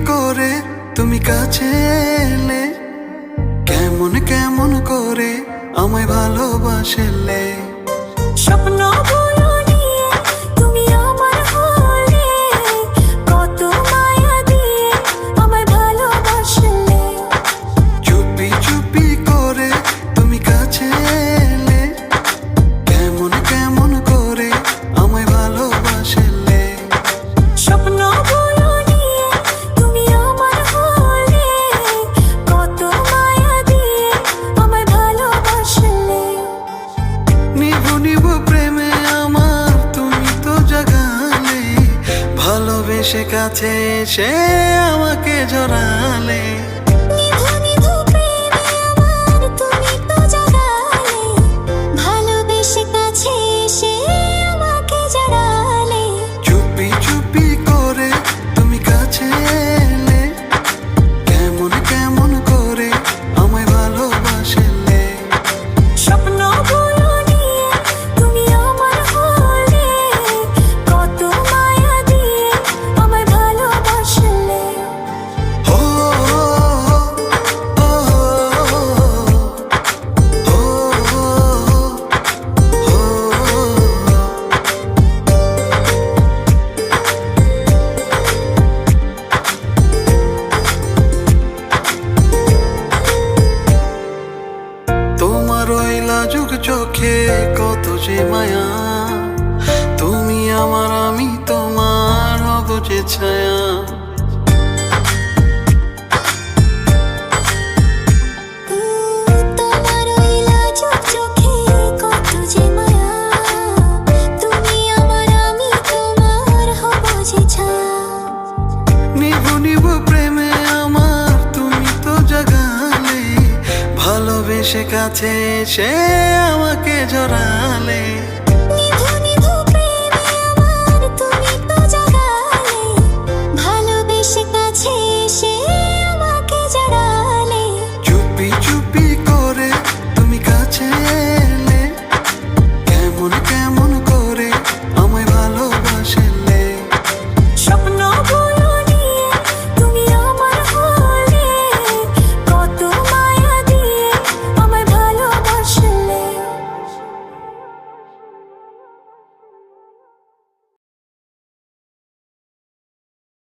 করে তুমি কাছে এলে, কেমন কেমন করে আমায় ভালোবাসলে। স্বপ্ন বলো নিয়ে তুমি আমার হলে, কত মায়া দিয়ে আমায় ভালোবাসলে। চুপি চুপি করে তুমি কাছে এলে, কেমন কেমন করে আমায় ভালোবাসলে। স্বপ্ন বলো নিয়ে তুমি আমার হলে, কত মায়া দিয়ে আমায় ভালোবাসলে। নিভু নিভু প্রেমে আমার তুমি তো জাগালে, ভালোবেসে কাছে এসে আমাকে জড়ালে। নিভু নিভু প্রেমে আমার তুমি তো জাগালে, ভালোবেসে কাছে এসে আমাকে জড়ালে। চুপি চুপি করে তুমি কাছে এলে, কেমন কেমন করে আমায় ভালোবাসলে। স্বপ্ন বলো নিয়ে তুমি আমার হলে, কত মায়া দিয়ে আমায় ভালোবাসলে। ও ও ও তোমার ওই লাজুক চোখে কত যে মায়া, তুমি আমার আমি তোমার হব যে ছায়া। তোমার ওই লাজুক চোখে কত যে মায়া, তুমি আমার আমি তোমার হব যে ছায়া। নিভু নিভু প্রেমে আমার তুমি তো জাগালে, ভালোবেসে কাছে এসে আমাকে জড়ালে।